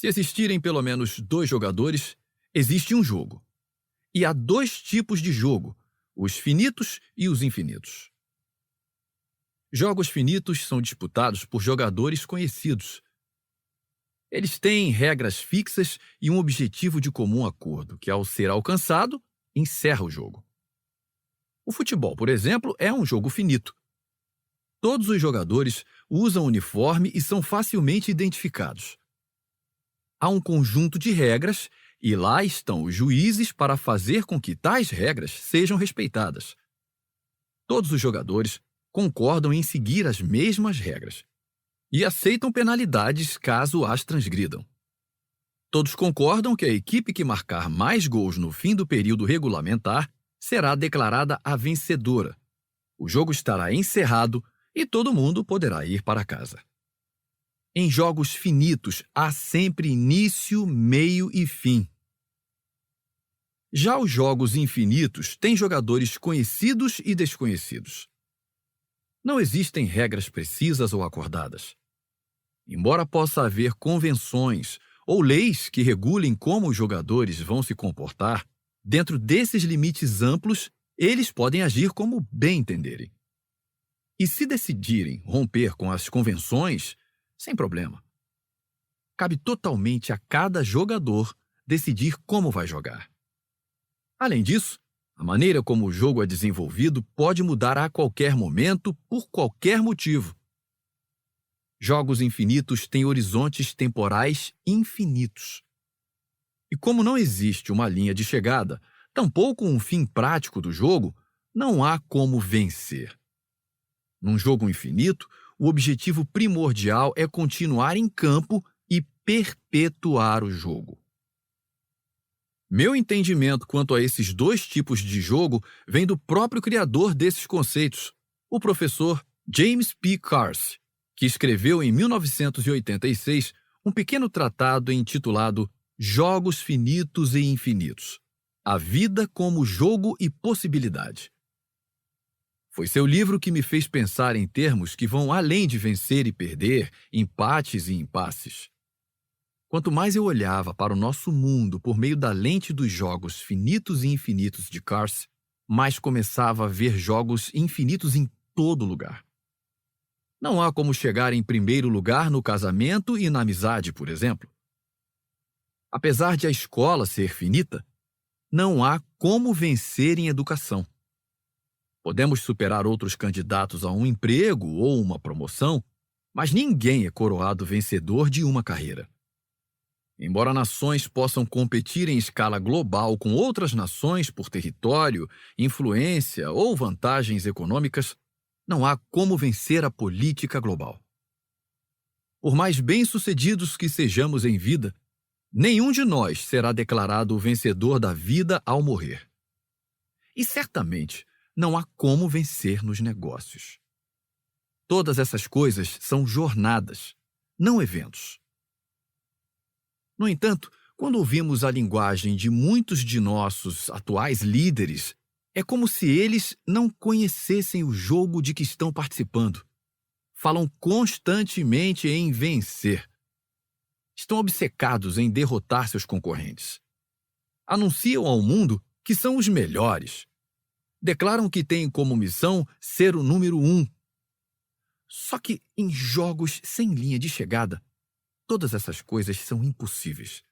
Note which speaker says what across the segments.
Speaker 1: Se existirem pelo menos dois jogadores, existe um jogo. E há dois tipos de jogo, os finitos e os infinitos. Jogos finitos são disputados por jogadores conhecidos. Eles têm regras fixas e um objetivo de comum acordo, que, ao ser alcançado, encerra o jogo. O futebol, por exemplo, é um jogo finito. Todos os jogadores usam uniforme e são facilmente identificados. Há um conjunto de regras e lá estão os juízes para fazer com que tais regras sejam respeitadas. Todos os jogadores concordam em seguir as mesmas regras e aceitam penalidades caso as transgridam. Todos concordam que a equipe que marcar mais gols no fim do período regulamentar será declarada a vencedora. O jogo estará encerrado e todo mundo poderá ir para casa. Em jogos finitos, há sempre início, meio e fim. Já os jogos infinitos têm jogadores conhecidos e desconhecidos. Não existem regras precisas ou acordadas. Embora possa haver convenções ou leis que regulem como os jogadores vão se comportar, dentro desses limites amplos, eles podem agir como bem entenderem. E se decidirem romper com as convenções, sem problema. Cabe totalmente a cada jogador decidir como vai jogar. Além disso, a maneira como o jogo é desenvolvido pode mudar a qualquer momento, por qualquer motivo. Jogos infinitos têm horizontes temporais infinitos. E como não existe uma linha de chegada, tampouco um fim prático do jogo, não há como vencer. Num jogo infinito, o objetivo primordial é continuar em campo e perpetuar o jogo. Meu entendimento quanto a esses dois tipos de jogo vem do próprio criador desses conceitos, o professor James P. Carse, que escreveu em 1986 um pequeno tratado intitulado Jogos Finitos e Infinitos: A Vida como Jogo e Possibilidade. Foi seu livro que me fez pensar em termos que vão além de vencer e perder, empates e impasses. Quanto mais eu olhava para o nosso mundo por meio da lente dos jogos finitos e infinitos de Carse, mais começava a ver jogos infinitos em todo lugar. Não há como chegar em primeiro lugar no casamento e na amizade, por exemplo. Apesar de a escola ser finita, não há como vencer em educação. Podemos superar outros candidatos a um emprego ou uma promoção, mas ninguém é coroado vencedor de uma carreira. Embora nações possam competir em escala global com outras nações por território, influência ou vantagens econômicas, não há como vencer a política global. Por mais bem-sucedidos que sejamos em vida, nenhum de nós será declarado o vencedor da vida ao morrer. E certamente não há como vencer nos negócios. Todas essas coisas são jornadas, não eventos. No entanto, quando ouvimos a linguagem de muitos de nossos atuais líderes, é como se eles não conhecessem o jogo de que estão participando. Falam constantemente em vencer. Estão obcecados em derrotar seus concorrentes. Anunciam ao mundo que são os melhores. Declaram que têm como missão ser o número 1. Só que em jogos sem linha de chegada, todas essas coisas são impossíveis.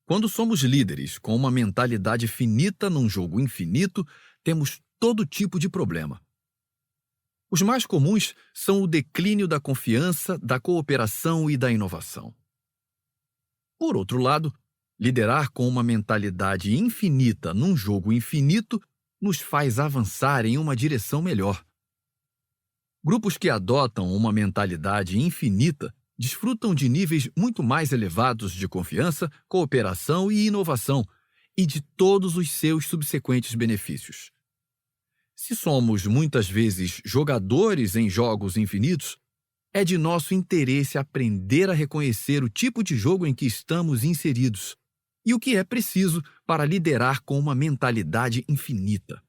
Speaker 1: Quando somos líderes com uma mentalidade finita num jogo infinito, temos todo tipo de problema. Os mais comuns são o declínio da confiança, da cooperação e da inovação. Por outro lado, liderar com uma mentalidade infinita num jogo infinito nos faz avançar em uma direção melhor. Grupos que adotam uma mentalidade infinita desfrutam de níveis muito mais elevados de confiança, cooperação e inovação, e de todos os seus subsequentes benefícios. Se somos muitas vezes jogadores em jogos infinitos, é de nosso interesse aprender a reconhecer o tipo de jogo em que estamos inseridos e o que é preciso para liderar com uma mentalidade infinita.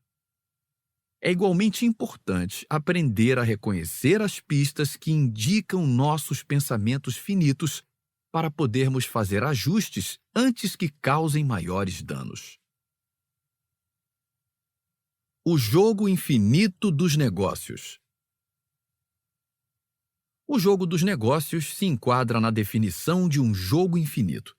Speaker 1: É igualmente importante aprender a reconhecer as pistas que indicam nossos pensamentos finitos para podermos fazer ajustes antes que causem maiores danos. O jogo infinito dos negócios. O jogo dos negócios se enquadra na definição de um jogo infinito.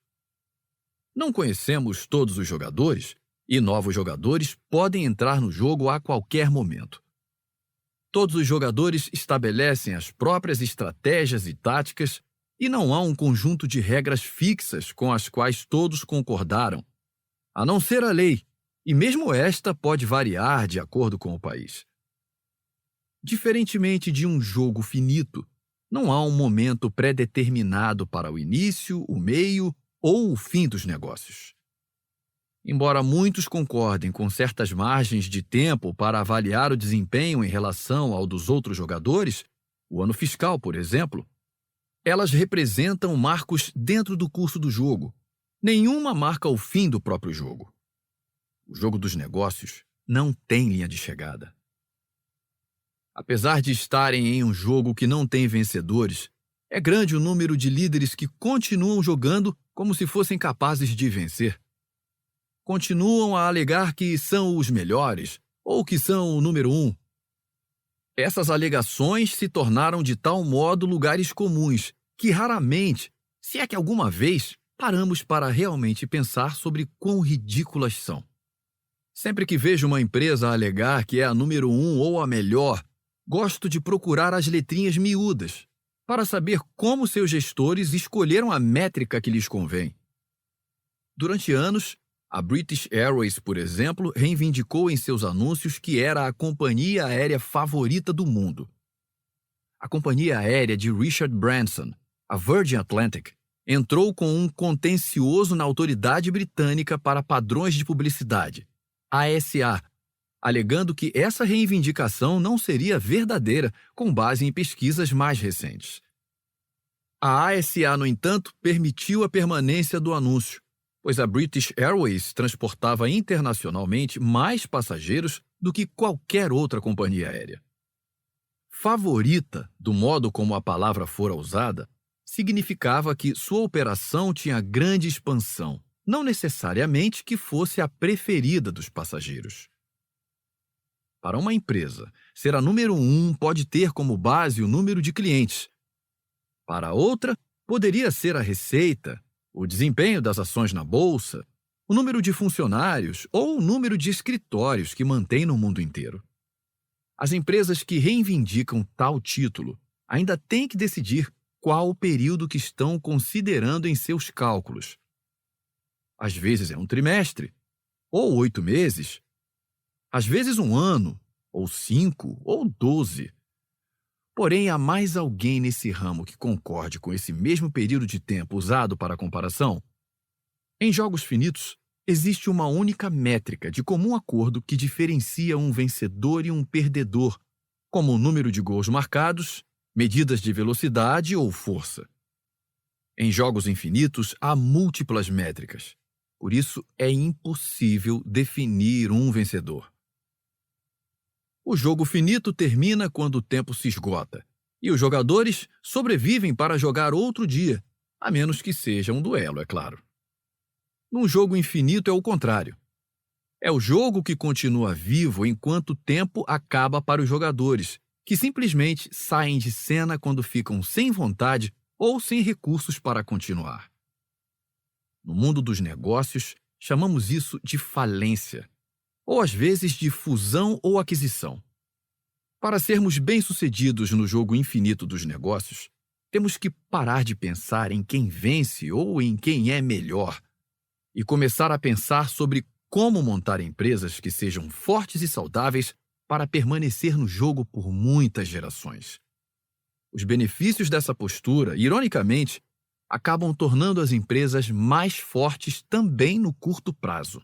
Speaker 1: Não conhecemos todos os jogadores e novos jogadores podem entrar no jogo a qualquer momento. Todos os jogadores estabelecem as próprias estratégias e táticas e não há um conjunto de regras fixas com as quais todos concordaram, a não ser a lei, e mesmo esta pode variar de acordo com o país. Diferentemente de um jogo finito, não há um momento pré-determinado para o início, o meio ou o fim dos negócios. Embora muitos concordem com certas margens de tempo para avaliar o desempenho em relação ao dos outros jogadores, o ano fiscal, por exemplo, elas representam marcos dentro do curso do jogo. Nenhuma marca o fim do próprio jogo. O jogo dos negócios não tem linha de chegada. Apesar de estarem em um jogo que não tem vencedores, é grande o número de líderes que continuam jogando como se fossem capazes de vencer. Continuam a alegar que são os melhores ou que são o número 1. Essas alegações se tornaram de tal modo lugares comuns que raramente, se é que alguma vez, paramos para realmente pensar sobre quão ridículas são. Sempre que vejo uma empresa alegar que é a número 1 ou a melhor, gosto de procurar as letrinhas miúdas para saber como seus gestores escolheram a métrica que lhes convém. Durante anos, a British Airways, por exemplo, reivindicou em seus anúncios que era a companhia aérea favorita do mundo. A companhia aérea de Richard Branson, a Virgin Atlantic, entrou com um contencioso na autoridade britânica para padrões de publicidade, ASA, alegando que essa reivindicação não seria verdadeira com base em pesquisas mais recentes. A ASA, no entanto, permitiu a permanência do anúncio, pois a British Airways transportava internacionalmente mais passageiros do que qualquer outra companhia aérea. Favorita, do modo como a palavra fora usada, significava que sua operação tinha grande expansão, não necessariamente que fosse a preferida dos passageiros. Para uma empresa, ser a número 1 pode ter como base o número de clientes. Para outra, poderia ser a receita, o desempenho das ações na bolsa, o número de funcionários ou o número de escritórios que mantém no mundo inteiro. As empresas que reivindicam tal título ainda têm que decidir qual o período que estão considerando em seus cálculos. Às vezes é um trimestre, ou 8 meses, às vezes um ano, ou 5, ou 12. Porém, há mais alguém nesse ramo que concorde com esse mesmo período de tempo usado para a comparação? Em jogos finitos, existe uma única métrica de comum acordo que diferencia um vencedor e um perdedor, como o número de gols marcados, medidas de velocidade ou força. Em jogos infinitos, há múltiplas métricas. Por isso, é impossível definir um vencedor. O jogo finito termina quando o tempo se esgota, e os jogadores sobrevivem para jogar outro dia, a menos que seja um duelo, é claro. Num jogo infinito é o contrário. É o jogo que continua vivo enquanto o tempo acaba para os jogadores, que simplesmente saem de cena quando ficam sem vontade ou sem recursos para continuar. No mundo dos negócios, chamamos isso de falência, ou às vezes de fusão ou aquisição. Para sermos bem-sucedidos no jogo infinito dos negócios, temos que parar de pensar em quem vence ou em quem é melhor e começar a pensar sobre como montar empresas que sejam fortes e saudáveis para permanecer no jogo por muitas gerações. Os benefícios dessa postura, ironicamente, acabam tornando as empresas mais fortes também no curto prazo.